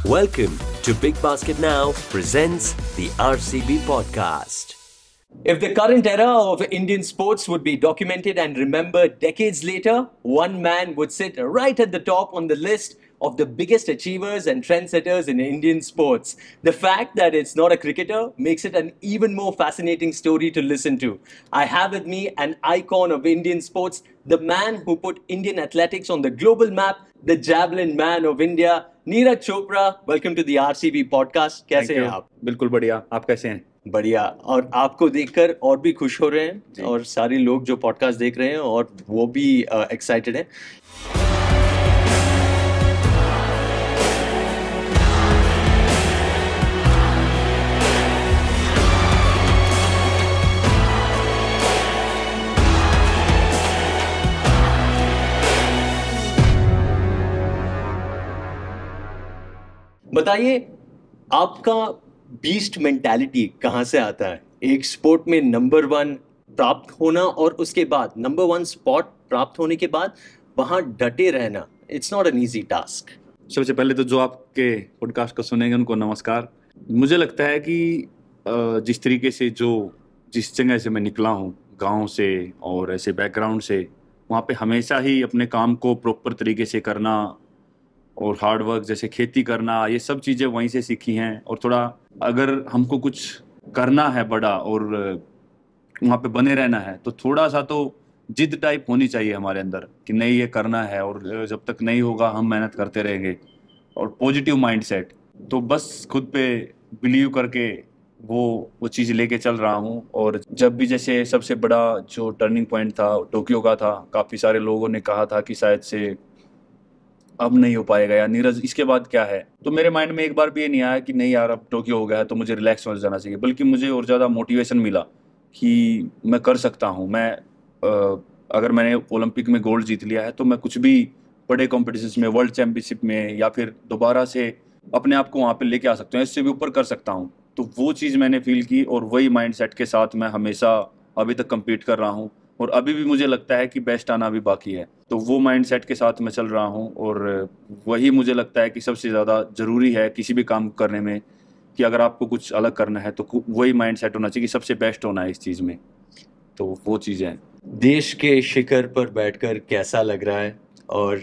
Welcome to Big Basket Now presents the RCB podcast. If the current era of Indian sports would be documented and remembered decades later, one man would sit right at the top on the list of the biggest achievers and trendsetters in Indian sports. The fact that it's not a cricketer makes it an even more fascinating story to listen to. I have with me an icon of Indian sports, the man who put Indian athletics on the global map, the javelin man of India, Neeraj Chopra. Welcome to the RCB podcast. कैसे हैं आप? बिल्कुल बढ़िया. आप कैसे हैं? बढ़िया. और आपको देखकर और भी खुश हो रहे हैं और सारे लोग जो पॉडकास्ट देख रहे हैं और वो भी एक्साइटेड हैं. बताइए, आपका बीस्ट मेंटालिटी कहाँ से आता है? एक स्पोर्ट में नंबर 1 प्राप्त होना और उसके बाद नंबर 1 स्पॉट प्राप्त होने के बाद वहाँ डटे रहना, it's not an easy task. सबसे पहले तो जो आपके पॉडकास्ट को सुनेंगे उनको नमस्कार. मुझे लगता है कि जिस तरीके से जिस जगह से मैं निकला हूँ, गाँव से और ऐसे बैकग्राउंड से, वहाँ पे हमेशा ही अपने काम को प्रॉपर तरीके से करना और हार्ड वर्क जैसे खेती करना, ये सब चीज़ें वहीं से सीखी हैं. और थोड़ा अगर हमको कुछ करना है बड़ा और वहाँ पे बने रहना है तो थोड़ा सा तो जिद टाइप होनी चाहिए हमारे अंदर कि नहीं, ये करना है और जब तक नहीं होगा हम मेहनत करते रहेंगे. और पॉजिटिव माइंडसेट, तो बस खुद पे बिलीव करके वो चीज़ लेके चल रहा हूँ. और जब भी जैसे सबसे बड़ा जो टर्निंग पॉइंट था टोक्यो का था, काफ़ी सारे लोगों ने कहा था कि शायद से अब नहीं हो पाएगा या नीरज इसके बाद क्या है, तो मेरे माइंड में एक बार भी ये नहीं आया कि नहीं यार अब टोक्यो हो गया है तो मुझे रिलैक्स हो जाना चाहिए. बल्कि मुझे और ज़्यादा मोटिवेशन मिला कि मैं कर सकता हूँ. अगर मैंने ओलंपिक में गोल्ड जीत लिया है तो मैं कुछ भी बड़े कॉम्पिटिशन्स में, वर्ल्ड चैम्पियनशिप में या फिर दोबारा से अपने आप को वहाँ पर लेके आ सकता हूँ, इससे भी ऊपर कर सकता हूँ. तो वो चीज़ मैंने फील की और वही माइंड सेट के साथ मैं हमेशा अभी तक कम्पीट कर रहा हूँ. और अभी भी मुझे लगता है कि बेस्ट आना भी बाकी है. तो वो माइंडसेट के साथ मैं चल रहा हूँ और वही मुझे लगता है कि सबसे ज़्यादा ज़रूरी है किसी भी काम करने में, कि अगर आपको कुछ अलग करना है तो वही माइंडसेट होना चाहिए कि सबसे बेस्ट होना है इस चीज़ में. तो वो चीज़ें हैं. देश के शिखर पर बैठकर कैसा लग रहा है और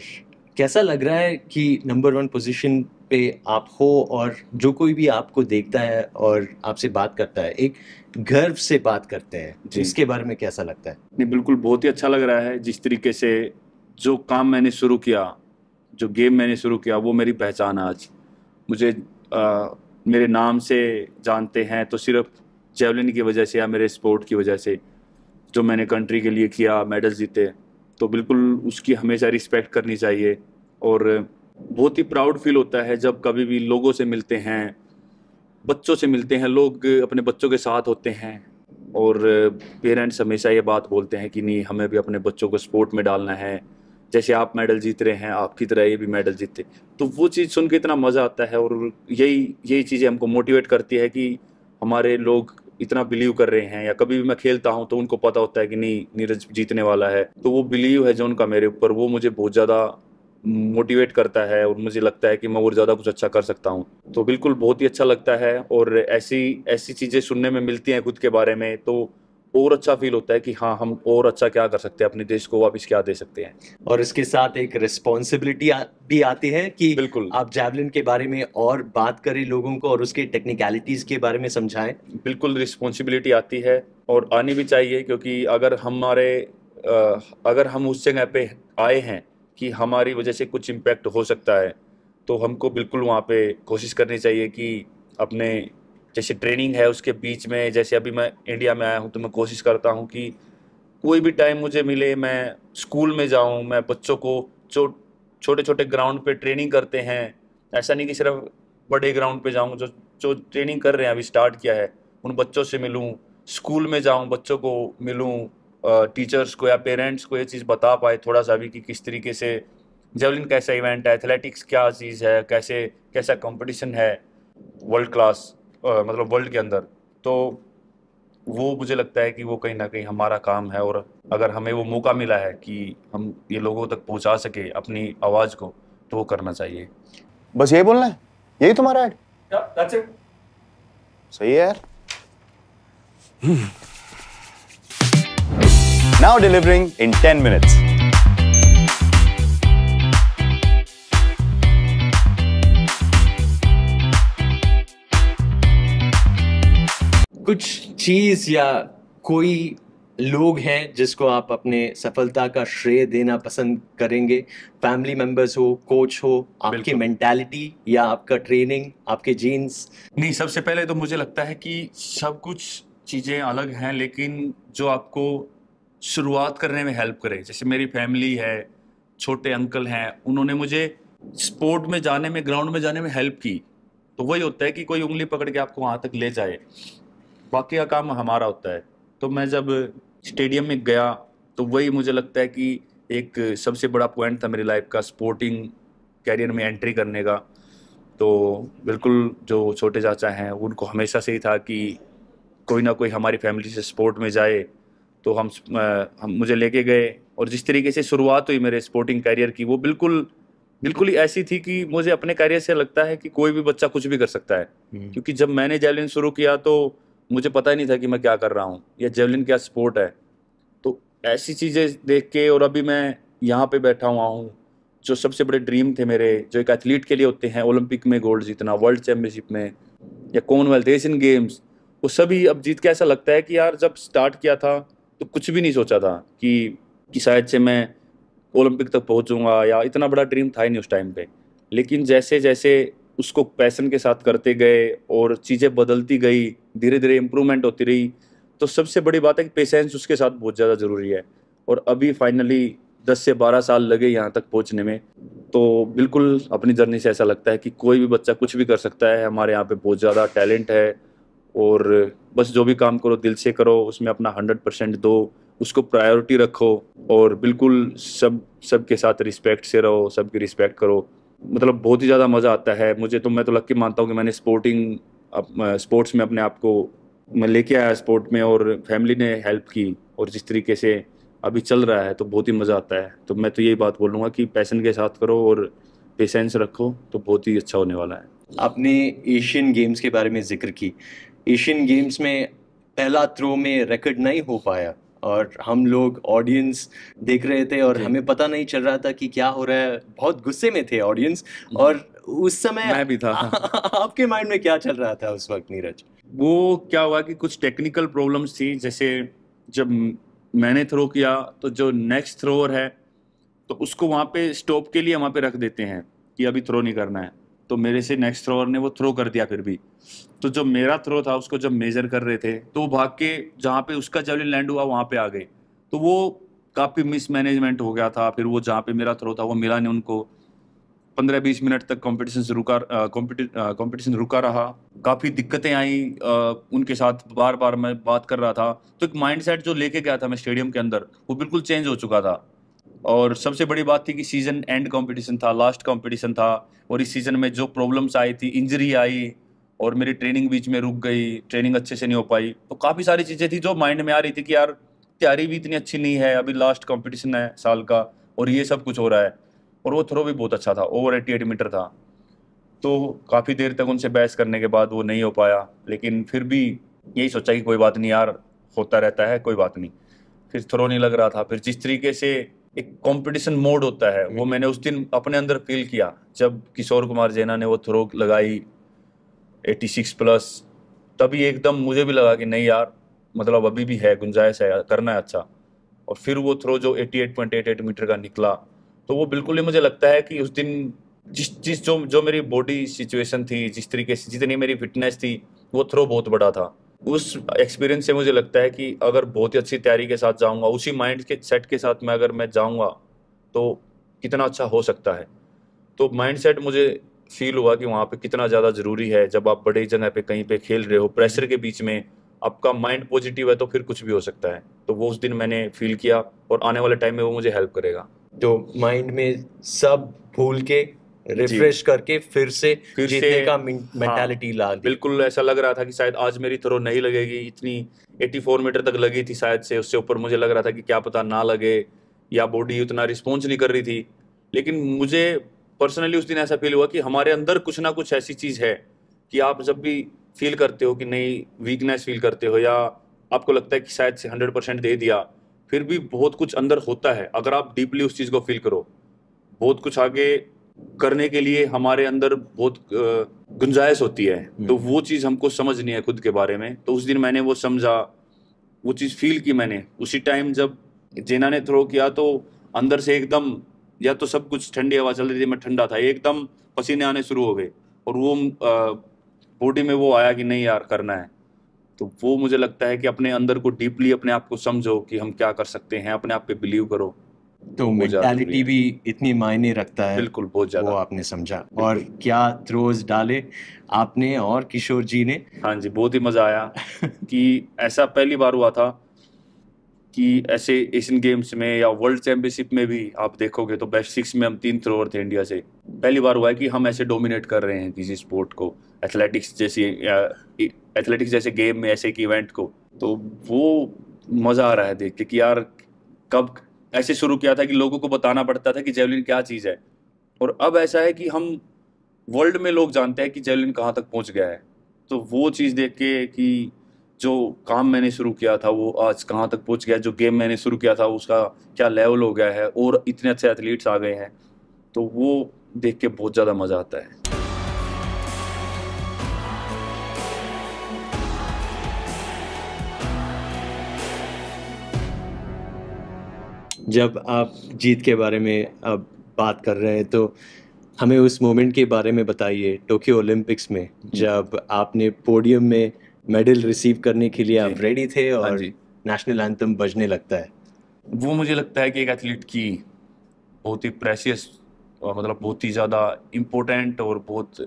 कैसा लग रहा है कि नंबर 1 पोजीशन पे आप हो और जो कोई भी आपको देखता है और आपसे बात करता है एक गर्व से बात करते हैं, इसके बारे में कैसा लगता है? नहीं, बिल्कुल बहुत ही अच्छा लग रहा है. जिस तरीके से जो काम मैंने शुरू किया, जो गेम मैंने शुरू किया, वो मेरी पहचान आज. मुझे मेरे नाम से जानते हैं तो सिर्फ जेवलिन की वजह से या मेरे स्पोर्ट की वजह से, जो मैंने कंट्री के लिए किया, मेडल्स जीते, तो बिल्कुल उसकी हमेशा रिस्पेक्ट करनी चाहिए. और बहुत ही प्राउड फील होता है जब कभी भी लोगों से मिलते हैं, बच्चों से मिलते हैं, लोग अपने बच्चों के साथ होते हैं और पेरेंट्स हमेशा ये बात बोलते हैं कि नहीं, हमें भी अपने बच्चों को स्पोर्ट में डालना है. जैसे आप मेडल जीत रहे हैं, आपकी तरह ये भी मेडल जीते. तो वो चीज़ सुन के इतना मज़ा आता है और यही चीज़ें हमको मोटिवेट करती है कि हमारे लोग इतना बिलीव कर रहे हैं. या कभी भी मैं खेलता हूँ तो उनको पता होता है कि नहीं, नीरज जीतने वाला है. तो वो बिलीव है जो उनका मेरे ऊपर, वो मुझे बहुत ज़्यादा मोटिवेट करता है और मुझे लगता है कि मैं और ज़्यादा कुछ अच्छा कर सकता हूँ. तो बिल्कुल बहुत ही अच्छा लगता है. और ऐसी चीज़ें सुनने में मिलती हैं खुद के बारे में तो और अच्छा फील होता है कि हाँ, हम और अच्छा क्या कर सकते हैं, अपने देश को वापस क्या दे सकते हैं. और इसके साथ एक रिस्पॉन्सिबिलिटी भी आती है कि बिल्कुल आप जैवलिन के बारे में और बात करें लोगों को और उसके टेक्निकलिटीज़ के बारे में समझाएं. बिल्कुल रिस्पॉन्सिबिलिटी आती है और आनी भी चाहिए, क्योंकि अगर हम उस जगह पे आए हैं कि हमारी वजह से कुछ इम्पैक्ट हो सकता है, तो हमको बिल्कुल वहाँ पे कोशिश करनी चाहिए कि अपने जैसे ट्रेनिंग है उसके बीच में, जैसे अभी मैं इंडिया में आया हूँ तो मैं कोशिश करता हूँ कि कोई भी टाइम मुझे मिले मैं स्कूल में जाऊँ, मैं बच्चों को जो छोटे छोटे ग्राउंड पे ट्रेनिंग करते हैं, ऐसा नहीं कि सिर्फ बड़े ग्राउंड पे जाऊँ, जो ट्रेनिंग कर रहे हैं, अभी स्टार्ट किया है, उन बच्चों से मिलूँ, स्कूल में जाऊँ, बच्चों को मिलूँ, टीचर्स को या पेरेंट्स को ये चीज़ बता पाए थोड़ा सा भी कि किस तरीके से जेवलिन कैसा इवेंट है, एथलेटिक्स क्या चीज़ है, कैसा कंपटीशन है वर्ल्ड क्लास, मतलब वर्ल्ड के अंदर. तो वो मुझे लगता है कि वो कहीं ना कहीं हमारा काम है. और अगर हमें वो मौका मिला है कि हम ये लोगों तक पहुंचा सके अपनी आवाज़ को, तो वो करना चाहिए. बस यही बोलना है, यही तुम्हारा ऐड? That's it. सही है यार। Now delivering in 10 minutes. कुछ चीज या कोई लोग हैं जिसको आप अपने सफलता का श्रेय देना पसंद करेंगे? फैमिली मेंबर्स हो, कोच हो, आपकी बिल्कुल। मेंटालिटी या आपका ट्रेनिंग, आपके जीन्स? नहीं, सबसे पहले तो मुझे लगता है कि सब कुछ चीज़ें अलग हैं, लेकिन जो आपको शुरुआत करने में हेल्प करे, जैसे मेरी फैमिली है, छोटे अंकल हैं, उन्होंने मुझे स्पोर्ट में जाने में, ग्राउंड में जाने में हेल्प की। तो वही होता है कि कोई उंगली पकड़ के आपको वहाँ तक ले जाए, बाकी का काम हमारा होता है। तो मैं जब स्टेडियम में गया तो वही मुझे लगता है कि एक सबसे बड़ा पॉइंट था मेरी लाइफ का, स्पोर्टिंग कैरियर में एंट्री करने का। तो बिल्कुल जो छोटे चाचा हैं उनको हमेशा से ही था कि कोई ना कोई हमारी फैमिली से स्पोर्ट में जाए, तो हम मुझे लेके गए। और जिस तरीके से शुरुआत हुई मेरे स्पोर्टिंग कैरियर की, वो बिल्कुल ही ऐसी थी कि मुझे अपने कैरियर से लगता है कि कोई भी बच्चा कुछ भी कर सकता है। क्योंकि जब मैंने जेवलिन शुरू किया तो मुझे पता ही नहीं था कि मैं क्या कर रहा हूँ, या जेवलिन क्या स्पोर्ट है। तो ऐसी चीज़ें देख के, और अभी मैं यहाँ पे बैठा हुआ हूँ, जो सबसे बड़े ड्रीम थे मेरे, जो एक एथलीट के लिए होते हैं, ओलंपिक में गोल्ड जीतना, वर्ल्ड चैम्पियनशिप में, या कॉमनवेल्थ, एशियन गेम्स, वो सभी अब जीत के ऐसा लगता है कि यार जब स्टार्ट किया था तो कुछ भी नहीं सोचा था कि शायद से मैं ओलंपिक तक पहुँचूंगा, या इतना बड़ा ड्रीम था ही नहीं उस टाइम पे। लेकिन जैसे जैसे उसको पैशन के साथ करते गए और चीज़ें बदलती गई, धीरे धीरे इम्प्रूवमेंट होती रही। तो सबसे बड़ी बात है कि पेशेंस उसके साथ बहुत ज़्यादा ज़रूरी है। और अभी फाइनली 10 से 12 साल लगे यहाँ तक पहुँचने में। तो बिल्कुल अपनी जर्नी से ऐसा लगता है कि कोई भी बच्चा कुछ भी कर सकता है। हमारे यहाँ पे बहुत ज़्यादा टैलेंट है, और बस जो भी काम करो दिल से करो, उसमें अपना 100% दो, उसको प्रायोरिटी रखो, और बिल्कुल सबके साथ रिस्पेक्ट से रहो, सबकी रिस्पेक्ट करो। मतलब बहुत ही ज़्यादा मज़ा आता है मुझे। तो मैं तो लकी मानता हूँ कि मैंने स्पोर्ट्स में अपने आप को मैं लेके आया स्पोर्ट में, और फैमिली ने हेल्प की, और जिस तरीके से अभी चल रहा है तो बहुत ही मज़ा आता है। तो मैं तो यही बात बोलूँगा कि पैशन के साथ करो और पेशेंस रखो, तो बहुत ही अच्छा होने वाला है। आपने एशियन गेम्स के बारे में जिक्र की। एशियन गेम्स में पहला थ्रो में रिकॉर्ड नहीं हो पाया, और हम लोग ऑडियंस देख रहे थे और हमें पता नहीं चल रहा था कि क्या हो रहा है। बहुत गुस्से में थे ऑडियंस। और उस समय मैं भी था। आपके माइंड में क्या चल रहा था उस वक्त, नीरज? वो क्या हुआ कि कुछ टेक्निकल प्रॉब्लम्स थी। जैसे जब मैंने थ्रो किया तो जो नेक्स्ट थ्रोअर है तो उसको वहाँ पे स्टॉप के लिए वहाँ पे रख देते हैं कि अभी थ्रो नहीं करना है। तो मेरे से नेक्स्ट थ्रोअर ने वो थ्रो कर दिया फिर भी। तो जो मेरा थ्रो था उसको जब मेजर कर रहे थे तो वो भाग के जहाँ पे उसका जेवलिन लैंड हुआ वहाँ पे आ गए। तो वो काफ़ी मिसमैनेजमेंट हो गया था। फिर वो जहाँ पे मेरा थ्रो था वो मिला नहीं उनको। 15-20 मिनट तक कंपटीशन रुका रहा। काफ़ी दिक्कतें आई उनके साथ। बार बार मैं बात कर रहा था, तो एक माइंडसेट जो लेके गया था मैं स्टेडियम के अंदर, वो बिल्कुल चेंज हो चुका था। और सबसे बड़ी बात थी कि सीजन एंड कंपटीशन था, लास्ट कंपटीशन था, और इस सीजन में जो प्रॉब्लम्स आई थी, इंजरी आई, और मेरी ट्रेनिंग बीच में रुक गई, ट्रेनिंग अच्छे से नहीं हो पाई। तो काफ़ी सारी चीज़ें थी जो माइंड में आ रही थी कि यार तैयारी भी इतनी अच्छी नहीं है, अभी लास्ट कंपटीशन है साल का, और ये सब कुछ हो रहा है। और वो थ्रो भी बहुत अच्छा था, ओवर 88 मीटर था। तो काफ़ी देर तक उनसे बहस करने के बाद वो नहीं हो पाया, लेकिन फिर भी यही सोचा कि कोई बात नहीं यार, होता रहता है, कोई बात नहीं। फिर थ्रो नहीं लग रहा था। फिर जिस तरीके से एक कंपटीशन मोड होता है वो मैंने उस दिन अपने अंदर फील किया जब किशोर कुमार जैना ने वो थ्रो लगाई 86 प्लस। तभी एकदम मुझे भी लगा कि नहीं यार, मतलब अभी भी है, गुंजाइश है, करना है अच्छा। और फिर वो थ्रो जो 88.88 मीटर का निकला, तो वो बिल्कुल ही मुझे लगता है कि उस दिन जिस जो मेरी बॉडी सिचुएशन थी, जिस तरीके से जितनी मेरी फिटनेस थी, वो थ्रो बहुत बड़ा था। उस एक्सपीरियंस से मुझे लगता है कि अगर बहुत ही अच्छी तैयारी के साथ जाऊंगा, उसी माइंड के सेट के साथ मैं अगर मैं जाऊंगा तो कितना अच्छा हो सकता है। तो माइंडसेट मुझे फील हुआ कि वहाँ पे कितना ज़्यादा ज़रूरी है। जब आप बड़ी जगह पे कहीं पे खेल रहे हो, प्रेशर के बीच में, आपका माइंड पॉजिटिव है तो फिर कुछ भी हो सकता है। तो वो उस दिन मैंने फील किया, और आने वाले टाइम में वो मुझे हेल्प करेगा। तो माइंड में सब भूल के रिफ्रेश करके फिर से जीतने का मेंटालिटी ला दी। बिल्कुल ऐसा लग रहा था कि शायद आज मेरी थ्रो नहीं लगेगी। इतनी 84 मीटर तक लगी थी शायद से, उससे ऊपर मुझे लग रहा था कि क्या पता ना लगे, या बॉडी उतना रिस्पॉन्स नहीं कर रही थी। लेकिन मुझे पर्सनली उस दिन ऐसा फील हुआ कि हमारे अंदर कुछ ना कुछ ऐसी चीज़ है कि आप जब भी फील करते हो कि नहीं वीकनेस फील करते हो या आपको लगता है कि शायद से 100% दे दिया, फिर भी बहुत कुछ अंदर होता है। अगर आप डीपली उस चीज़ को फील करो, बहुत कुछ आगे करने के लिए हमारे अंदर बहुत गुंजाइश होती है। तो वो चीज़ हमको समझनी है खुद के बारे में। तो उस दिन मैंने वो समझा, वो चीज़ फील की मैंने। उसी टाइम जब जेना ने थ्रो किया तो अंदर से एकदम, या तो सब कुछ ठंडी हवा चल रही थी, मैं ठंडा था, एकदम पसीने आने शुरू हो गए और वो बॉडी में वो आया कि नहीं यार करना है। तो वो मुझे लगता है कि अपने अंदर को डीपली अपने आप को समझो कि हम क्या कर सकते हैं, अपने आप पे बिलीव करो। तो मेंटालिटी भी इतनी मायने रखता है। बिल्कुल, बहुत ज़्यादा। वो आपने समझा। और क्या थ्रोज डाले आपने और किशोर जी ने? हाँ जी, बहुत ही मज़ा आया कि ऐसा पहली बार हुआ था कि ऐसे एशियन गेम्स में या वर्ल्ड चैंपियनशिप में भी आप देखोगे तो बेस्ट 6 में हम 3 थ्रोअर थे इंडिया से। पहली बार हुआ है कि हम ऐसे डोमिनेट कर रहे हैं किसी स्पोर्ट को, एथलेटिक्स जैसे गेम में, ऐसे एक इवेंट को। तो वो मज़ा आ रहा है देख के कि यार कब ऐसे शुरू किया था कि लोगों को बताना पड़ता था कि जेवलिन क्या चीज़ है, और अब ऐसा है कि हम वर्ल्ड में लोग जानते हैं कि जेवलिन कहाँ तक पहुँच गया है। तो वो चीज़ देख के कि जो काम मैंने शुरू किया था वो आज कहाँ तक पहुँच गया, जो गेम मैंने शुरू किया था उसका क्या लेवल हो गया है और इतने अच्छे एथलीट्स आ गए हैं, तो वो देख के बहुत ज़्यादा मज़ा आता है। जब आप जीत के बारे में अब बात कर रहे हैं तो हमें उस मोमेंट के बारे में बताइए, टोक्यो ओलंपिक्स में जब आपने पोडियम में मेडल रिसीव करने के लिए आप रेडी थे और नेशनल एंथम बजने लगता है। वो मुझे लगता है कि एक एथलीट की बहुत ही प्रेशियस और मतलब बहुत ही ज़्यादा इम्पोर्टेंट और बहुत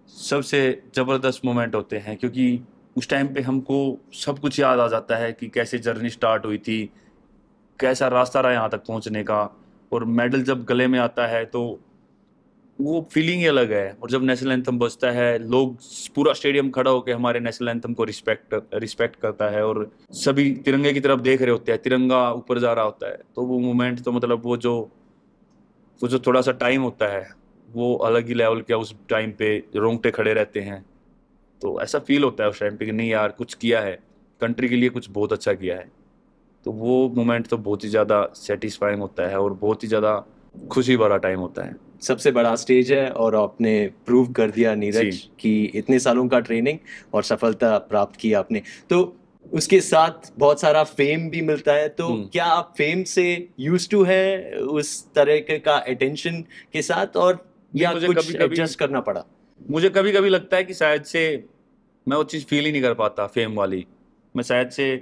सबसे ज़बरदस्त मोमेंट होते हैं, क्योंकि उस टाइम पे हमको सब कुछ याद आ जाता है कि कैसे जर्नी स्टार्ट हुई थी, कैसा रास्ता रहा यहाँ तक पहुँचने का, और मेडल जब गले में आता है तो वो फीलिंग ही अलग है। और जब नेशनल एंथम बजता है, लोग पूरा स्टेडियम खड़ा होकर हमारे नेशनल एंथम को रिस्पेक्ट करता है और सभी तिरंगे की तरफ देख रहे होते हैं, तिरंगा ऊपर जा रहा होता है। तो वो मोमेंट तो मतलब वो जो थोड़ा सा टाइम होता है वो अलग ही लेवल का। उस टाइम पे रोंगटे खड़े रहते हैं, तो ऐसा फील होता है उस टाइम पे कि नहीं यार कुछ किया है, कंट्री के लिए कुछ बहुत अच्छा किया है। तो वो मोमेंट तो बहुत ही ज़्यादा सेटिस्फाइंग होता है और बहुत ही ज़्यादा खुशी भरा टाइम होता है। सबसे बड़ा स्टेज है और आपने प्रूव कर दिया नीरज कि इतने सालों का ट्रेनिंग और सफलता प्राप्त की आपने। तो उसके साथ बहुत सारा फेम भी मिलता है, तो क्या आप फेम से यूज्ड टू है उस तरह का अटेंशन के साथ, और या मुझे कुछ एडजस्ट करना पड़ा? मुझे कभी कभी लगता है कि शायद से मैं वो चीज़ फील ही नहीं कर पाता फेम वाली। मैं शायद से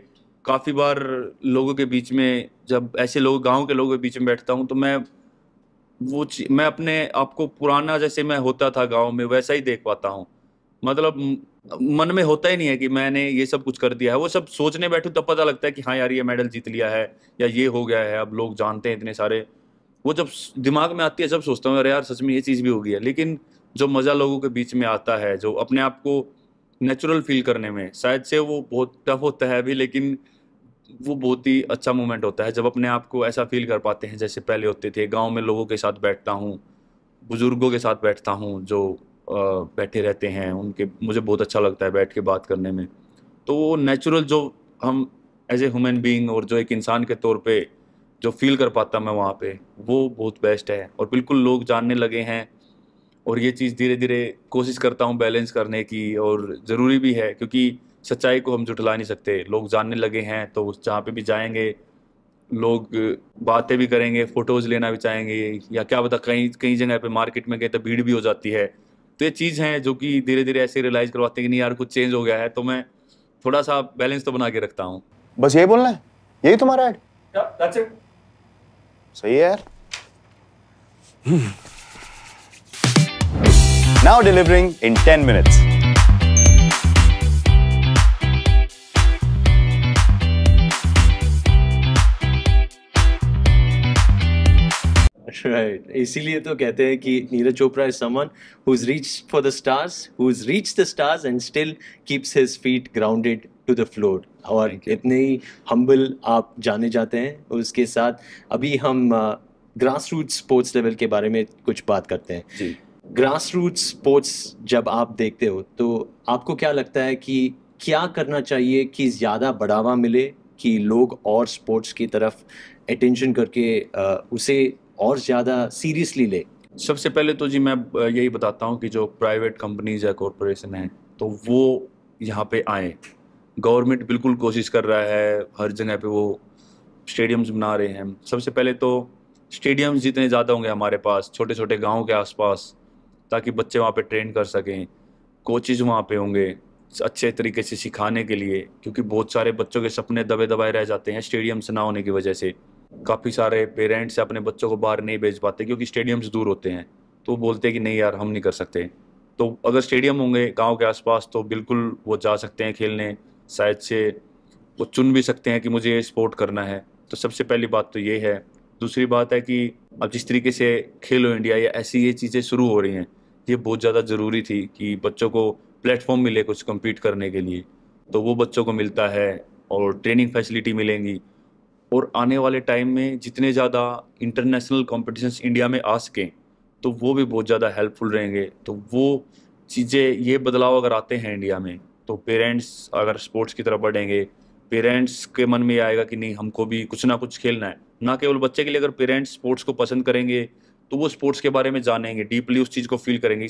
काफ़ी बार लोगों के बीच में, जब ऐसे लोग गांव के लोगों के बीच में बैठता हूं, तो मैं अपने आप को पुराना जैसे मैं होता था गांव में वैसा ही देख पाता हूं। मतलब मन में होता ही नहीं है कि मैंने ये सब कुछ कर दिया है। वो सब सोचने बैठूं तब पता लगता है कि हाँ यार ये मेडल जीत लिया है या ये हो गया है, अब लोग जानते हैं इतने सारे। वो जब दिमाग में आती है जब सोचता हूँ अरे यार सच में ये चीज़ भी हो गई है। लेकिन जो मज़ा लोगों के बीच में आता है, जो अपने आप को नेचुरल फील करने में, शायद से वो बहुत टफ होता है अभी, लेकिन वो बहुत ही अच्छा मोमेंट होता है जब अपने आप को ऐसा फील कर पाते हैं जैसे पहले होते थे। गांव में लोगों के साथ बैठता हूँ, बुजुर्गों के साथ बैठता हूँ जो बैठे रहते हैं, उनके मुझे बहुत अच्छा लगता है बैठ के बात करने में। तो वो नेचुरल जो हम एज ए ह्यूमन बीइंग और जो एक इंसान के तौर पे जो फील कर पाता मैं वहाँ पे, वो बहुत बेस्ट है। और बिल्कुल लोग जानने लगे हैं और ये चीज़ धीरे धीरे कोशिश करता हूँ बैलेंस करने की, और ज़रूरी भी है क्योंकि सच्चाई को हम झुठला नहीं सकते। लोग जानने लगे हैं तो जहाँ पे भी जाएंगे लोग बातें भी करेंगे, फ़ोटोज़ लेना भी चाहेंगे, या क्या पता कई जगह पे मार्केट में गए तो भीड़ भी हो जाती है। तो ये चीज़ हैं जो कि धीरे धीरे ऐसे रियलाइज़ करवाते हैं कि नहीं यार कुछ चेंज हो गया है। तो मैं थोड़ा सा बैलेंस तो बना के रखता हूँ। बस यही बोलना है, यही तुम्हारा ऐड? That's it. सही है यार। Now delivering in 10 minutes. Right. इसीलिए तो कहते हैं कि Neeraj Chopra is someone who's reached for the stars, who's reached the stars and still keeps his feet grounded to the floor. और इतने ही humble आप जाने जाते हैं। उसके साथ अभी हम ग्रास रूट स्पोर्ट्स लेवल के बारे में कुछ बात करते हैं। जी। ग्रास रूट स्पोर्ट्स जब आप देखते हो तो आपको क्या लगता है कि क्या करना चाहिए कि ज़्यादा बढ़ावा मिले, कि लोग और स्पोर्ट्स की तरफ अटेंशन करके उसे और ज़्यादा सीरियसली ले? सबसे पहले तो जी मैं यही बताता हूँ कि जो प्राइवेट कंपनीज या कॉरपोरेशन हैं तो वो यहाँ पे आएँ। गवर्नमेंट बिल्कुल कोशिश कर रहा है, हर जगह पे वो स्टेडियम्स बना रहे हैं। सबसे पहले तो स्टेडियम्स जितने ज़्यादा होंगे हमारे पास छोटे-छोटे गाँव के आसपास, ताकि बच्चे वहाँ पे ट्रेन कर सकें, कोचेज़ वहाँ पे होंगे अच्छे तरीके से सिखाने के लिए, क्योंकि बहुत सारे बच्चों के सपने दबे दबाए रह जाते हैं स्टेडियम्स ना होने की वजह से। काफ़ी सारे पेरेंट्स अपने बच्चों को बाहर नहीं भेज पाते क्योंकि स्टेडियम्स दूर होते हैं, तो वो बोलते हैं कि नहीं यार हम नहीं कर सकते। तो अगर स्टेडियम होंगे गाँव के आसपास तो बिल्कुल वो जा सकते हैं खेलने, शायद से वो चुन भी सकते हैं कि मुझे ये स्पोर्ट करना है। तो सबसे पहली बात तो ये है। दूसरी बात है कि अब जिस तरीके से खेलो इंडिया या ऐसी ये चीज़ें शुरू हो रही हैं, ये बहुत ज़्यादा ज़रूरी थी कि बच्चों को प्लेटफॉर्म मिले कुछ कम्पीट करने के लिए, तो वो बच्चों को मिलता है और ट्रेनिंग फैसिलिटी मिलेंगी। और आने वाले टाइम में जितने ज़्यादा इंटरनेशनल कॉम्पिटिशन्स इंडिया में आ सकें, तो वो भी बहुत ज़्यादा हेल्पफुल रहेंगे। तो वो चीज़ें, ये बदलाव अगर आते हैं इंडिया में, तो पेरेंट्स अगर स्पोर्ट्स की तरफ बढ़ेंगे, पेरेंट्स के मन में ये आएगा कि नहीं हमको भी कुछ ना कुछ खेलना है। ना केवल बच्चे के लिए, अगर पेरेंट्स स्पोर्ट्स को पसंद करेंगे, तो वो स्पोर्ट्स के बारे में जानेंगे, डीपली उस चीज़ को फ़ील करेंगे।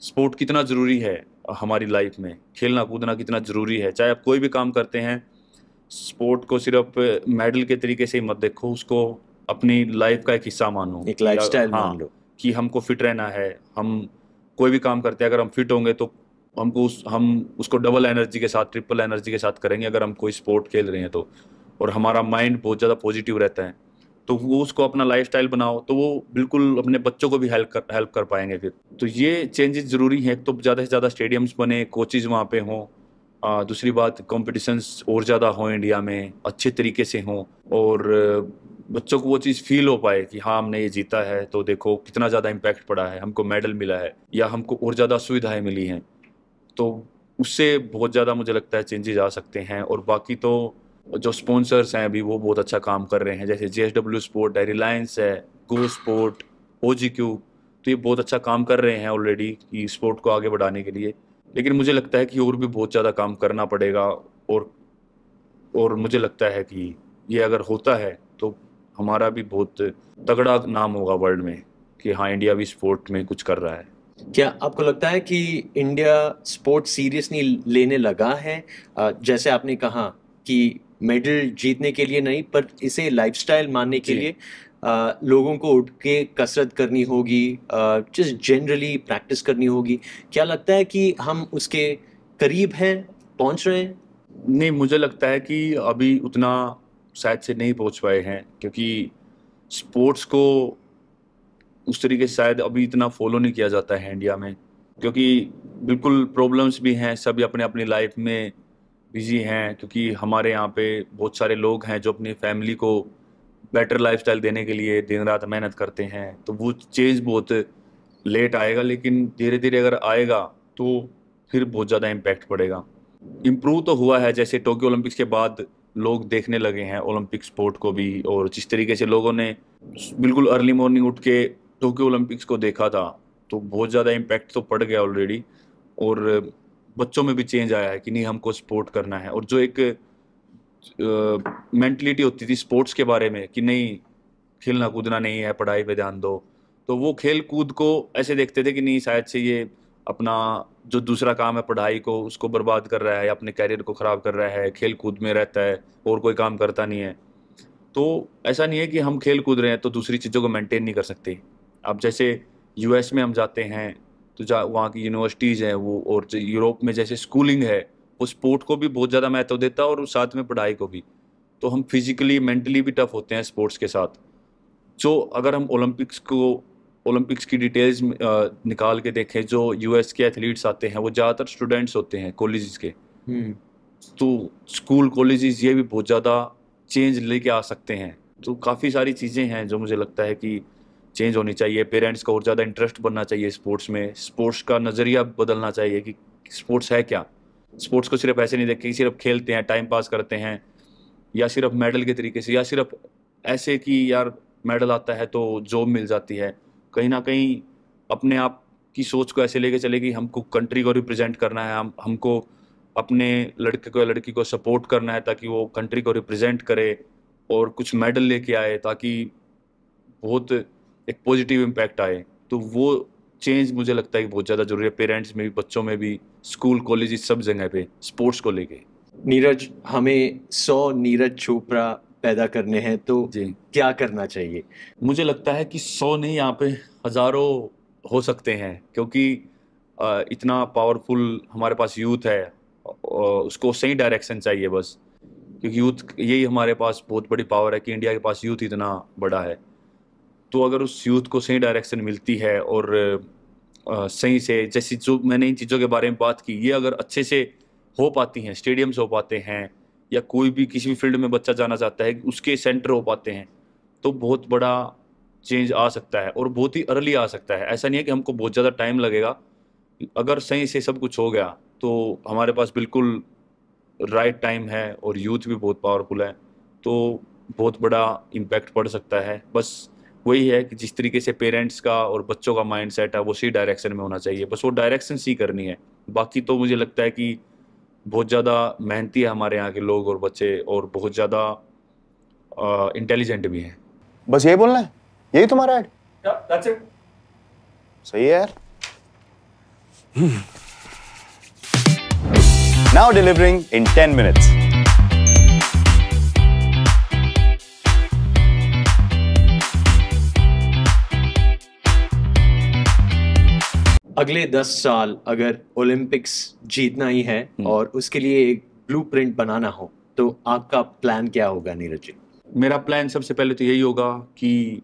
स्पोर्ट कितना ज़रूरी है हमारी लाइफ में, खेलना कूदना कितना ज़रूरी है। चाहे आप कोई भी काम करते हैं, स्पोर्ट को सिर्फ मेडल के तरीके से ही मत देखो, उसको अपनी लाइफ का एक हिस्सा मानो, एक लाइफस्टाइल हाँ, मान लो। कि हमको फिट रहना है। हम कोई भी काम करते हैं, अगर हम फिट होंगे तो हम उसको डबल एनर्जी के साथ, ट्रिपल एनर्जी के साथ करेंगे अगर हम कोई स्पोर्ट खेल रहे हैं तो। और हमारा माइंड बहुत ज़्यादा पॉजिटिव रहता है, तो वो उसको अपना लाइफस्टाइल बनाओ, तो वो बिल्कुल अपने बच्चों को भी हेल्प कर पाएंगे फिर। तो ये चेंजेस ज़रूरी हैं। एक तो ज़्यादा से ज़्यादा स्टेडियम्स बने, कोचेज़ वहाँ पे हों। दूसरी बात, कॉम्पिटिशन्स और ज़्यादा हों इंडिया में, अच्छे तरीके से हों, और बच्चों को वो चीज़ फील हो पाए कि हाँ हमने ये जीता है, तो देखो कितना ज़्यादा इम्पैक्ट पड़ा है, हमको मेडल मिला है या हमको और ज़्यादा सुविधाएं मिली हैं। तो उससे बहुत ज़्यादा मुझे लगता है चेंजेस आ सकते हैं। और बाकी तो जो स्पॉन्सर्स हैं अभी वो बहुत अच्छा काम कर रहे हैं, जैसे JSW स्पोर्ट है, रिलायंस है, गो स्पोर्ट, OGQ, तो ये बहुत अच्छा काम कर रहे हैं ऑलरेडी कि स्पोर्ट को आगे बढ़ाने के लिए। लेकिन मुझे लगता है कि और भी बहुत ज़्यादा काम करना पड़ेगा। और मुझे लगता है कि ये अगर होता है तो हमारा भी बहुत तगड़ा नाम होगा वर्ल्ड में कि हाँ इंडिया भी स्पोर्ट में कुछ कर रहा है। क्या आपको लगता है कि इंडिया स्पोर्ट सीरियसली लेने लगा है? जैसे आपने कहा कि मेडल जीतने के लिए नहीं, पर इसे लाइफस्टाइल मानने के जी। लिए लोगों को उठ के कसरत करनी होगी, जस्ट जनरली प्रैक्टिस करनी होगी। क्या लगता है कि हम उसके करीब हैं, पहुंच रहे हैं? नहीं, मुझे लगता है कि अभी उतना शायद से नहीं पहुंच पाए हैं, क्योंकि स्पोर्ट्स को उस तरीके से शायद अभी इतना फॉलो नहीं किया जाता है इंडिया में, क्योंकि बिल्कुल प्रॉब्लम्स भी हैं, सभी अपने अपनी लाइफ में बिजी हैं। क्योंकि हमारे यहाँ पे बहुत सारे लोग हैं जो अपनी फैमिली को बेटर लाइफस्टाइल देने के लिए दिन रात मेहनत करते हैं, तो वो चेंज बहुत लेट आएगा, लेकिन धीरे धीरे अगर आएगा तो फिर बहुत ज़्यादा इम्पैक्ट पड़ेगा। इम्प्रूव तो हुआ है, जैसे टोक्यो ओलंपिक्स के बाद लोग देखने लगे हैं ओलंपिक स्पोर्ट को भी, और जिस तरीके से लोगों ने बिल्कुल अर्ली मॉर्निंग उठ के टोक्यो ओलंपिक्स को देखा था, तो बहुत ज़्यादा इम्पैक्ट तो पड़ गया ऑलरेडी। और बच्चों में भी चेंज आया है कि नहीं हमको स्पोर्ट करना है। और जो एक मेंटलिटी होती थी स्पोर्ट्स के बारे में कि नहीं खेलना कूदना नहीं है, पढ़ाई पे ध्यान दो, तो वो खेल कूद को ऐसे देखते थे कि नहीं शायद से ये अपना जो दूसरा काम है पढ़ाई को उसको बर्बाद कर रहा है, अपने कैरियर को ख़राब कर रहा है, खेल कूद में रहता है और कोई काम करता नहीं है। तो ऐसा नहीं है कि हम खेल कूद रहे हैं तो दूसरी चीज़ों को मेंटेन नहीं कर सकते। अब जैसे US में हम जाते हैं तो वहाँ की यूनिवर्सिटीज़ हैं वो, और जो यूरोप में जैसे स्कूलिंग है वो स्पोर्ट को भी बहुत ज़्यादा महत्व देता है और साथ में पढ़ाई को भी। तो हम फिजिकली मेंटली भी टफ होते हैं स्पोर्ट्स के साथ। जो अगर हम ओलंपिक्स की डिटेल्स निकाल के देखें, जो US के एथलीट्स आते हैं वो ज़्यादातर स्टूडेंट्स होते हैं कॉलेजेस के। तो स्कूल कॉलेजेस ये भी बहुत ज़्यादा चेंज लेके आ सकते हैं। तो काफ़ी सारी चीज़ें हैं जो मुझे लगता है कि चेंज होनी चाहिए। पेरेंट्स का और ज़्यादा इंटरेस्ट बनना चाहिए स्पोर्ट्स में, स्पोर्ट्स का नज़रिया बदलना चाहिए कि स्पोर्ट्स है क्या। स्पोर्ट्स को सिर्फ ऐसे नहीं देख के सिर्फ खेलते हैं, टाइम पास करते हैं, या सिर्फ मेडल के तरीके से, या सिर्फ ऐसे कि यार मेडल आता है तो जॉब मिल जाती है। कहीं ना कहीं अपने आप की सोच को ऐसे लेके चले कि हमको कंट्री को रिप्रेजेंट करना है, हमको अपने लड़के को या लड़की को सपोर्ट करना है ताकि वो कंट्री को रिप्रेजेंट करे और कुछ मेडल लेके आए, ताकि बहुत एक पॉजिटिव इम्पैक्ट आए। तो वो चेंज मुझे लगता है कि बहुत ज़्यादा जरूरी है, पेरेंट्स में भी, बच्चों में भी, स्कूल कॉलेज सब जगह पे स्पोर्ट्स को लेके। नीरज, हमें 100 नीरज चोपड़ा पैदा करने हैं तो जी, क्या करना चाहिए? मुझे लगता है कि 100 नहीं, यहाँ पे हज़ारों हो सकते हैं, क्योंकि इतना पावरफुल हमारे पास यूथ है। उसको सही डायरेक्शन चाहिए बस, क्योंकि यूथ यही हमारे पास बहुत बड़ी पावर है कि इंडिया के पास यूथ इतना बड़ा है। तो अगर उस यूथ को सही डायरेक्शन मिलती है और सही से, जैसी जो मैंने इन चीज़ों के बारे में बात की, ये अगर अच्छे से हो पाती हैं, स्टेडियम्स हो पाते हैं, या कोई भी किसी भी फील्ड में बच्चा जाना चाहता है उसके सेंटर हो पाते हैं, तो बहुत बड़ा चेंज आ सकता है और बहुत ही अर्ली आ सकता है। ऐसा नहीं है कि हमको बहुत ज़्यादा टाइम लगेगा। अगर सही से सब कुछ हो गया तो हमारे पास बिल्कुल राइट टाइम है और यूथ भी बहुत पावरफुल है, तो बहुत बड़ा इम्पैक्ट पड़ सकता है। बस वही है कि जिस तरीके से पेरेंट्स का और बच्चों का माइंडसेट है वो उसी डायरेक्शन में होना चाहिए, बस वो डायरेक्शन सी करनी है। बाकी तो मुझे लगता है कि बहुत ज़्यादा मेहनती है हमारे यहाँ के लोग और बच्चे, और बहुत ज़्यादा इंटेलिजेंट भी हैं। बस यही बोलना है, यही तुम्हारा ऐड? That's it. सही है यार। Now delivering in 10 minutes. अगले 10 साल अगर ओलंपिक्स जीतना ही है और उसके लिए एक ब्लूप्रिंट बनाना हो तो आपका प्लान क्या होगा नीरज जी? मेरा प्लान सबसे पहले तो यही होगा कि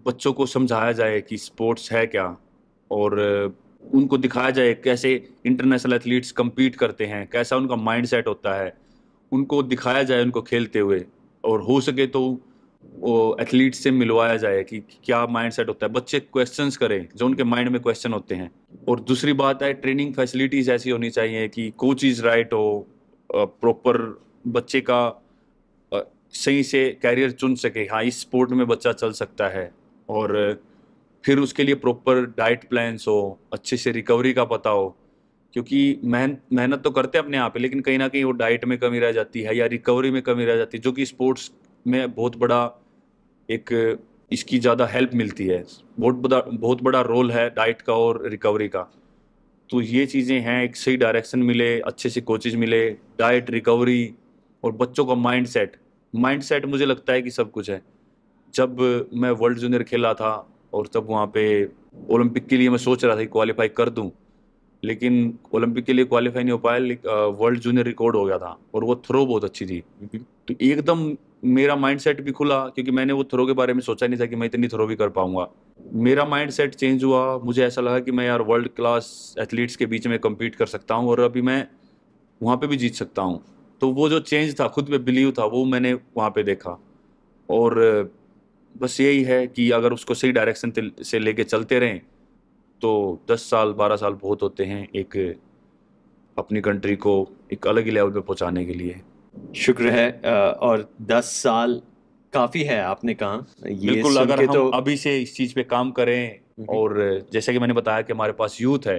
बच्चों को समझाया जाए कि स्पोर्ट्स है क्या, और उनको दिखाया जाए कैसे इंटरनेशनल एथलीट्स compete करते हैं, कैसा उनका माइंडसेट होता है, उनको दिखाया जाए उनको खेलते हुए, और हो सके तो वो एथलीट से मिलवाया जाए कि क्या माइंडसेट होता है। बच्चे क्वेश्चंस करें जो उनके माइंड में क्वेश्चन होते हैं। और दूसरी बात है, ट्रेनिंग फैसिलिटीज़ ऐसी होनी चाहिए कि कोचेज राइट हो, प्रॉपर बच्चे का सही से कैरियर चुन सके, हाँ इस स्पोर्ट में बच्चा चल सकता है, और फिर उसके लिए प्रॉपर डाइट प्लान्स हो, अच्छे से रिकवरी का पता हो, क्योंकि मेहनत तो करते हैं अपने आप पे, लेकिन कहीं ना कहीं वो डाइट में कमी रह जाती है या रिकवरी में कमी रह जाती है, जो कि स्पोर्ट्स में बहुत बड़ा एक इसकी ज़्यादा हेल्प मिलती है। बहुत बड़ा रोल है डाइट का और रिकवरी का। तो ये चीज़ें हैं, एक सही डायरेक्शन मिले, अच्छे से कोचेज मिले, डाइट, रिकवरी, और बच्चों का माइंडसेट मुझे लगता है कि सब कुछ है। जब मैं वर्ल्ड जूनियर खेला था और तब वहाँ पे ओलंपिक के लिए मैं सोच रहा था कि क्वालिफाई कर दूं, लेकिन ओलंपिक के लिए क्वालिफाई नहीं हो पाया, वर्ल्ड जूनियर रिकॉर्ड हो गया था और वो थ्रो बहुत अच्छी थी। तो एकदम मेरा माइंडसेट भी खुला, क्योंकि मैंने वो थ्रो के बारे में सोचा नहीं था कि मैं इतनी थ्रो भी कर पाऊंगा। मेरा माइंडसेट चेंज हुआ, मुझे ऐसा लगा कि मैं यार वर्ल्ड क्लास एथलीट्स के बीच में कम्पीट कर सकता हूँ और अभी मैं वहाँ पे भी जीत सकता हूँ। तो वो जो चेंज था, खुद पे बिलीव था, वो मैंने वहाँ पे देखा। और बस यही है कि अगर उसको सही डायरेक्शन से लेके चलते रहें तो 10 साल 12 साल बहुत होते हैं एक अपनी कंट्री को एक अलग ही लेवल पे पहुंचाने के लिए। शुक्र है। और 10 साल काफी है आपने कहा, ये बिल्कुल, सुन अगर के हम तो अभी से इस चीज़ पे काम करें, और जैसे कि मैंने बताया कि हमारे पास यूथ है,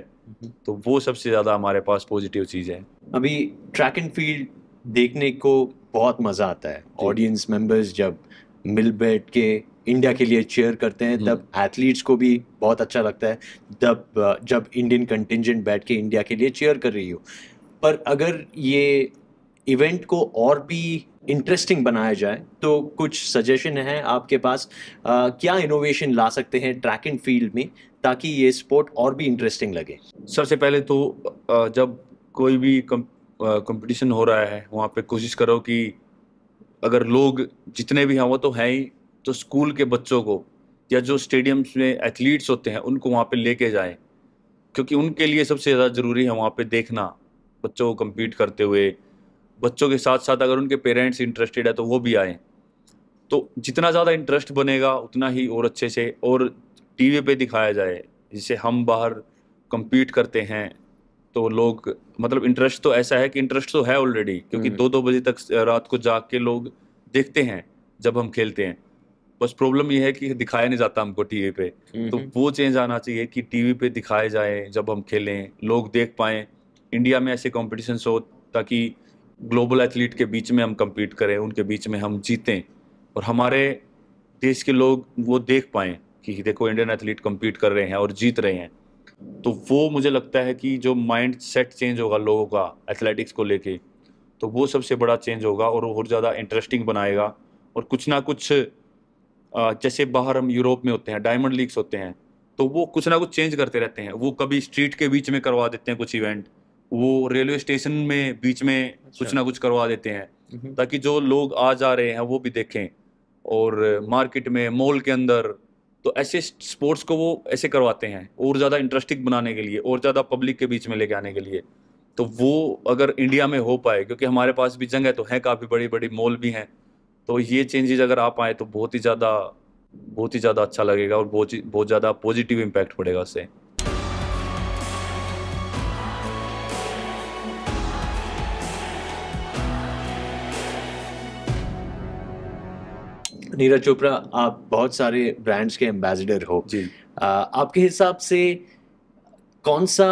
तो वो सबसे ज़्यादा हमारे पास पॉजिटिव चीज़ है। अभी ट्रैक एंड फील्ड देखने को बहुत मजा आता है। ऑडियंस मेंबर्स जब मिल बैठ के इंडिया के लिए चीयर करते हैं तब एथलीट्स को भी बहुत अच्छा लगता है, जब इंडियन कंटिंजेंट बैठ के इंडिया के लिए चीयर कर रही हो। पर अगर ये इवेंट को और भी इंटरेस्टिंग बनाया जाए तो कुछ सजेशन है आपके पास? क्या इनोवेशन ला सकते हैं ट्रैक एंड फील्ड में ताकि ये स्पोर्ट और भी इंटरेस्टिंग लगे? सबसे पहले तो जब कोई भी कंपटीशन हो रहा है वहाँ पे कोशिश करो कि अगर लोग जितने भी हैं वो तो हैं ही, तो स्कूल के बच्चों को या जो स्टेडियम्स में एथलीट्स होते हैं उनको वहाँ पे लेके जाएं, क्योंकि उनके लिए सबसे ज़्यादा ज़रूरी है वहाँ पे देखना बच्चों को compete करते हुए। बच्चों के साथ साथ अगर उनके पेरेंट्स इंटरेस्टेड है तो वो भी आएँ। तो जितना ज़्यादा इंटरेस्ट बनेगा उतना ही और अच्छे से और टीवी पे दिखाया जाए। जैसे हम बाहर compete करते हैं तो लोग, मतलब इंटरेस्ट तो ऐसा है कि इंटरेस्ट तो है ऑलरेडी, क्योंकि 2-2 बजे तक रात को जाग के लोग देखते हैं जब हम खेलते हैं। बस प्रॉब्लम ये है कि दिखाया नहीं जाता हमको टीवी पे। तो वो चेंज आना चाहिए कि टीवी पे दिखाए जाए, जब हम खेलें लोग देख पाएं, इंडिया में ऐसे कॉम्पिटिशन्स हो ताकि ग्लोबल एथलीट के बीच में हम compete करें, उनके बीच में हम जीतें और हमारे देश के लोग वो देख पाएं कि देखो इंडियन एथलीट compete कर रहे हैं और जीत रहे हैं। तो वो मुझे लगता है कि जो माइंड सेट चेंज होगा लोगों का एथलेटिक्स को लेके, तो वो सबसे बड़ा चेंज होगा और वो और ज़्यादा इंटरेस्टिंग बनाएगा। और कुछ ना कुछ जैसे बाहर हम यूरोप में होते हैं, डायमंड लीग्स होते हैं, तो वो कुछ ना कुछ चेंज करते रहते हैं। वो कभी स्ट्रीट के बीच में करवा देते हैं कुछ इवेंट, वो रेलवे स्टेशन में बीच में कुछ ना कुछ करवा देते हैं ताकि जो लोग आ जा रहे हैं वो भी देखें। और मार्केट में, मॉल के अंदर, तो ऐसे स्पोर्ट्स को वो ऐसे करवाते हैं और ज़्यादा इंटरेस्टिंग बनाने के लिए और ज़्यादा पब्लिक के बीच में लेके आने के लिए। तो वो अगर इंडिया में हो पाए, क्योंकि हमारे पास भी जगह तो है, काफ़ी बड़ी बड़ी मॉल भी हैं, तो ये चेंजेस अगर आ पाए तो बहुत ही ज़्यादा अच्छा लगेगा और बहुत ज़्यादा पॉजिटिव इम्पैक्ट पड़ेगा उससे। नीरज चोपड़ा, आप बहुत सारे ब्रांड्स के एम्बेसडर हो जी। आपके हिसाब से कौन सा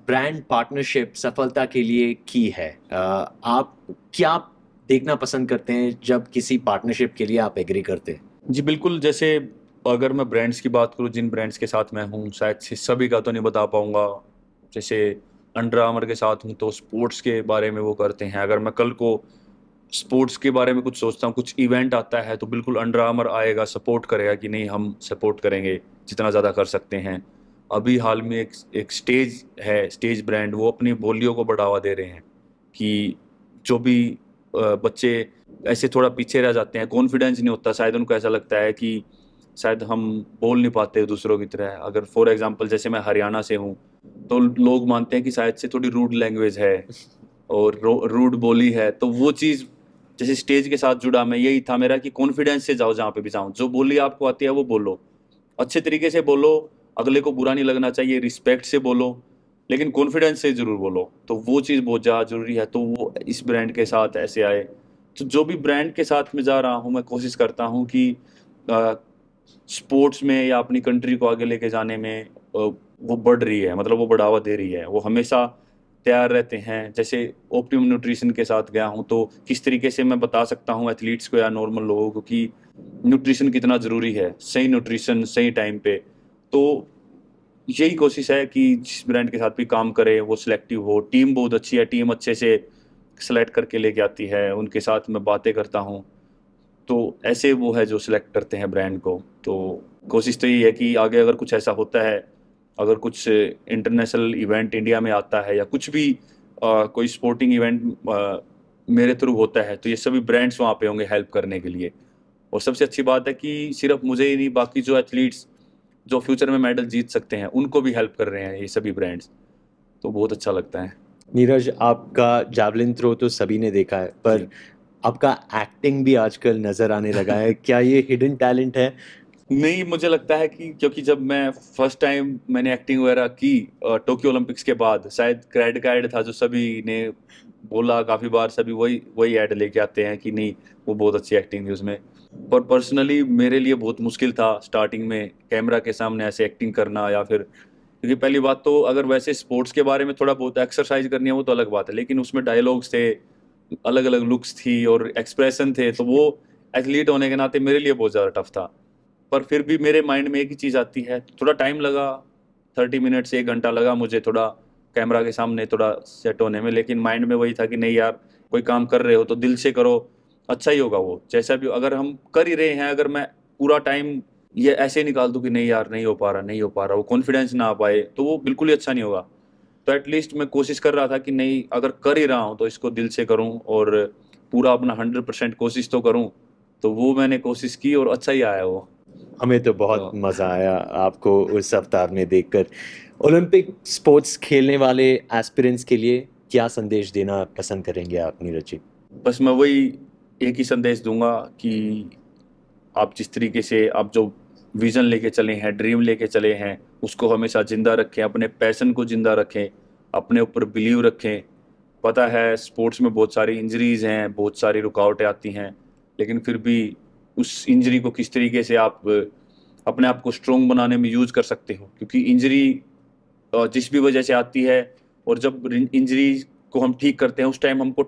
ब्रांड पार्टनरशिप सफलता के लिए की है? आप क्या देखना पसंद करते हैं जब किसी पार्टनरशिप के लिए आप एग्री करते हैं? जी बिल्कुल, जैसे अगर मैं ब्रांड्स की बात करूँ, जिन ब्रांड्स के साथ मैं हूँ, शायद से सभी का तो नहीं बता पाऊंगा। जैसे अंडर आर्मर के साथ हूँ तो स्पोर्ट्स के बारे में वो करते हैं। अगर मैं कल को स्पोर्ट्स के बारे में कुछ सोचता हूँ, कुछ इवेंट आता है, तो बिल्कुल अंडर आर्मर आएगा, सपोर्ट करेगा कि नहीं हम सपोर्ट करेंगे जितना ज़्यादा कर सकते हैं। अभी हाल में एक स्टेज है, स्टेज ब्रांड, वो अपनी बोलियों को बढ़ावा दे रहे हैं कि जो भी बच्चे ऐसे थोड़ा पीछे रह जाते हैं, कॉन्फिडेंस नहीं होता, शायद उनको ऐसा लगता है कि शायद हम बोल नहीं पाते दूसरों की तरह। अगर फॉर एग्जांपल जैसे मैं हरियाणा से हूँ, तो लोग मानते हैं कि शायद से थोड़ी रूड लैंग्वेज है और रूड बोली है। तो वो चीज़ जैसे स्टेज के साथ जुड़ा, मैं यही था मेरा कि कॉन्फिडेंस से जाओ, जहाँ पे भी जाओ, जो बोली आपको आती है वो बोलो, अच्छे तरीके से बोलो, अगले को बुरा नहीं लगना चाहिए, रिस्पेक्ट से बोलो, लेकिन कॉन्फिडेंस से ज़रूर बोलो। तो वो चीज़ बहुत ज़्यादा ज़रूरी है। तो वो इस ब्रांड के साथ ऐसे आए। तो जो भी ब्रांड के साथ मैं जा रहा हूँ, मैं कोशिश करता हूँ कि स्पोर्ट्स में या अपनी कंट्री को आगे लेके जाने में वो बढ़ रही है, मतलब वो बढ़ावा दे रही है, वो हमेशा तैयार रहते हैं। जैसे ऑप्टिमम न्यूट्रिशन के साथ गया हूँ, तो किस तरीके से मैं बता सकता हूँ एथलीट्स को या नॉर्मल लोगों को कि न्यूट्रिशन कितना ज़रूरी है, सही न्यूट्रिशन सही टाइम पे। तो यही कोशिश है कि जिस ब्रांड के साथ भी काम करे वो सिलेक्टिव हो। टीम बहुत अच्छी है, टीम अच्छे से सेलेक्ट करके लेके आती है, उनके साथ मैं बातें करता हूँ, तो ऐसे वो है जो सिलेक्ट करते हैं ब्रांड को। तो कोशिश तो यही है कि आगे अगर कुछ ऐसा होता है, अगर कुछ इंटरनेशनल इवेंट इंडिया में आता है या कुछ भी कोई स्पोर्टिंग इवेंट मेरे थ्रू होता है, तो ये सभी ब्रांड्स वहाँ पे होंगे हेल्प करने के लिए। और सबसे अच्छी बात है कि सिर्फ मुझे ही नहीं, बाकी जो एथलीट्स जो फ्यूचर में मेडल जीत सकते हैं उनको भी हेल्प कर रहे हैं ये सभी ब्रांड्स। तो बहुत अच्छा लगता है। नीरज, आपका जैवलिन थ्रो तो सभी ने देखा है, पर आपका एक्टिंग भी आजकल नजर आने लगा है। क्या ये हिडन टैलेंट है? नहीं, मुझे लगता है कि क्योंकि जब मैं फर्स्ट टाइम मैंने एक्टिंग वगैरह की टोक्यो ओलंपिक्स के बाद, शायद क्रेडिट का ऐड था जो सभी ने बोला, काफ़ी बार सभी वही ऐड लेके आते हैं कि नहीं वो बहुत अच्छी एक्टिंग थी उसमें। पर पर्सनली मेरे लिए बहुत मुश्किल था स्टार्टिंग में कैमरा के सामने ऐसे एक्टिंग करना, या फिर क्योंकि पहली बात तो अगर वैसे स्पोर्ट्स के बारे में थोड़ा बहुत एक्सरसाइज करनी है वो तो अलग बात है, लेकिन उसमें डायलॉग्स थे, अलग अलग लुक्स थी और एक्सप्रेशन थे, तो वो एथलीट होने के नाते मेरे लिए बहुत ज़्यादा टफ था। पर फिर भी मेरे माइंड में एक ही चीज़ आती है, थोड़ा टाइम लगा, 30 मिनट से 1 घंटा लगा मुझे थोड़ा कैमरा के सामने थोड़ा सेट होने में, लेकिन माइंड में वही था कि नहीं यार, कोई काम कर रहे हो तो दिल से करो, अच्छा ही होगा वो जैसा भी। अगर हम कर ही रहे हैं, अगर मैं पूरा टाइम ये ऐसे निकाल दूं कि नहीं यार नहीं हो पा रहा, नहीं हो पा रहा, वो कॉन्फिडेंस ना आ पाए, तो वो बिल्कुल ही अच्छा नहीं होगा। तो एटलीस्ट मैं कोशिश कर रहा था कि नहीं, अगर कर ही रहा हूँ तो इसको दिल से करूँ और पूरा अपना 100% कोशिश तो करूँ। तो वो मैंने कोशिश की और अच्छा ही आया वो। हमें तो बहुत मज़ा आया आपको उस अवतार में देखकर। ओलंपिक स्पोर्ट्स खेलने वाले एस्पिरेंट्स के लिए क्या संदेश देना पसंद करेंगे आप, नीरज जी? बस मैं वही एक ही संदेश दूंगा कि आप जिस तरीके से आप जो विजन लेके चले हैं, ड्रीम लेके चले हैं, उसको हमेशा जिंदा रखें, अपने पैशन को जिंदा रखें, अपने ऊपर बिलीव रखें। पता है स्पोर्ट्स में बहुत सारी इंजरीज हैं, बहुत सारी रुकावटें आती हैं, लेकिन फिर भी उस इंजरी को किस तरीके से आप अपने आप को स्ट्रोंग बनाने में यूज कर सकते हो, क्योंकि इंजरी जिस भी वजह से आती है और जब इंजरी को हम ठीक करते हैं उस टाइम हमको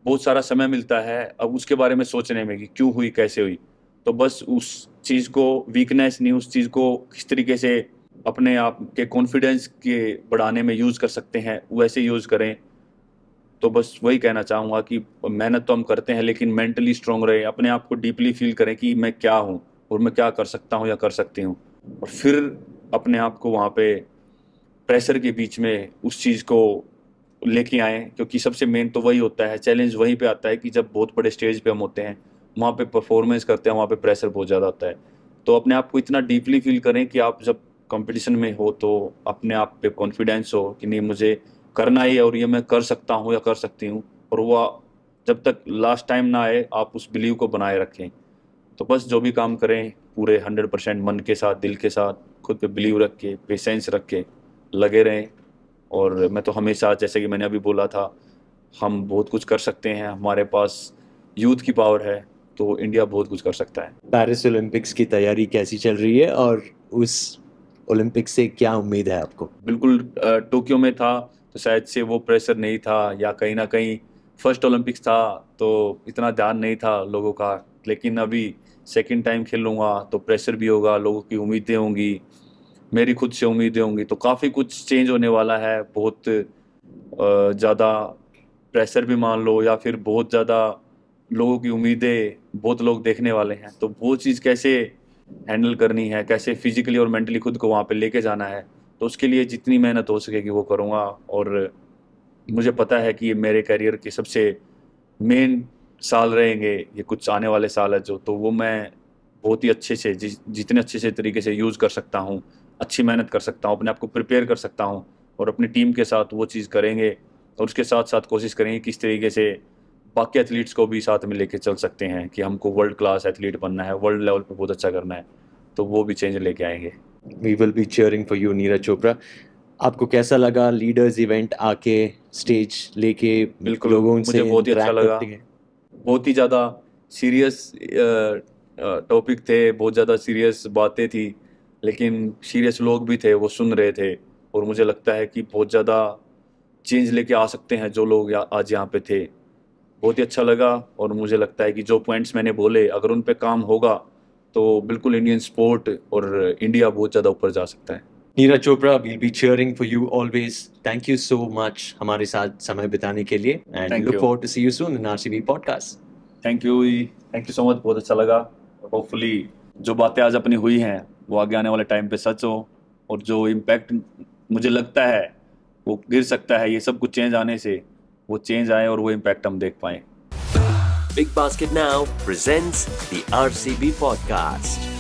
बहुत सारा समय मिलता है अब उसके बारे में सोचने में कि क्यों हुई, कैसे हुई। तो बस उस चीज़ को वीकनेस नहीं, उस चीज़ को किस तरीके से अपने आप के कॉन्फिडेंस के बढ़ाने में यूज़ कर सकते हैं वैसे यूज़ करें। तो बस वही कहना चाहूँगा कि मेहनत तो हम करते हैं लेकिन मेंटली स्ट्रांग रहे, अपने आप को डीपली फील करें कि मैं क्या हूँ और मैं क्या कर सकता हूँ या कर सकती हूँ, और फिर अपने आप को वहाँ पे प्रेशर के बीच में उस चीज़ को लेके आए, क्योंकि सबसे मेन तो वही होता है, चैलेंज वहीं पे आता है कि जब बहुत बड़े स्टेज पे हम होते हैं, वहाँ पे परफॉर्मेंस करते हैं, वहाँ पे प्रेशर बहुत ज़्यादा होता है। तो अपने आप को इतना डीपली फील करें कि आप जब कंपटीशन में हो तो अपने आप पे कॉन्फिडेंस हो कि नहीं मुझे करना ही है और ये मैं कर सकता हूँ या कर सकती हूँ, और वो जब तक लास्ट टाइम ना आए आप उस बिलीव को बनाए रखें। तो बस जो भी काम करें पूरे 100% मन के साथ, दिल के साथ, खुद पे बिलीव रख के, पेशेंस रख के लगे रहें। और मैं तो हमेशा, जैसे कि मैंने अभी बोला था, हम बहुत कुछ कर सकते हैं, हमारे पास यूथ की पावर है, तो इंडिया बहुत कुछ कर सकता है। पेरिस ओलंपिक्स की तैयारी कैसी चल रही है और उस ओलंपिक्स से क्या उम्मीद है आपको? बिल्कुल, टोक्यो में था तो शायद से वो प्रेशर नहीं था, या कहीं ना कहीं फर्स्ट ओलंपिक्स था तो इतना ध्यान नहीं था लोगों का, लेकिन अभी सेकंड टाइम खेलूँगा तो प्रेशर भी होगा, लोगों की उम्मीदें होंगी, मेरी खुद से उम्मीदें होंगी, तो काफ़ी कुछ चेंज होने वाला है। बहुत ज़्यादा प्रेशर भी मान लो, या फिर बहुत ज़्यादा लोगों की उम्मीदें, बहुत लोग देखने वाले हैं, तो वो चीज़ कैसे हैंडल करनी है, कैसे फिजिकली और मेंटली खुद को वहाँ पे लेके जाना है, तो उसके लिए जितनी मेहनत हो सकेगी वो करूँगा। और मुझे पता है कि ये मेरे करियर के सबसे मेन साल रहेंगे, ये कुछ आने वाले साल है जो, तो वो मैं बहुत ही अच्छे से जितने अच्छे से तरीके से यूज़ कर सकता हूँ, अच्छी मेहनत कर सकता हूँ, अपने आप को प्रिपेयर कर सकता हूँ, और अपनी टीम के साथ वो चीज़ करेंगे, और उसके साथ साथ कोशिश करेंगे किस तरीके से बाकी एथलीट्स को भी साथ में लेके चल सकते हैं कि हमको वर्ल्ड क्लास एथलीट बनना है, वर्ल्ड लेवल पे बहुत अच्छा करना है, तो वो भी चेंज लेके आएंगे। We will be cheering for you Neeraj Chopra. आपको कैसा लगा लीडर्स इवेंट आके स्टेज लेके बिल्कुल, लोगों मुझे से बहुत ही अच्छा interact लगा। करते हैं? बहुत ही ज़्यादा सीरियस टॉपिक थे, बहुत ज़्यादा सीरियस बातें थी, लेकिन सीरियस लोग भी थे, वो सुन रहे थे, और मुझे लगता है कि बहुत ज़्यादा चेंज लेके आ सकते हैं जो लोग आज यहाँ पे थे। बहुत ही अच्छा लगा, और मुझे लगता है कि जो पॉइंट्स मैंने बोले अगर उन पे काम होगा तो बिल्कुल इंडियन स्पोर्ट और इंडिया बहुत ज़्यादा ऊपर जा सकता है। Neeraj Chopra, we'll be cheering for you always. Thank you so much हमारे साथ समय बिताने के लिए, and Thank look you. forward to see you soon in RCB podcast. Thank you so much, बहुत अच्छा लगा। होपफुली जो बातें आज अपनी हुई हैं वो आगे आने वाले टाइम पे सच हो, और जो इम्पैक्ट मुझे लगता है वो गिर सकता है ये सब कुछ चेंज आने से, वो चेंज आए और वो इम्पैक्ट हम देख पाएं। Big Basket Now presents the RCB podcast.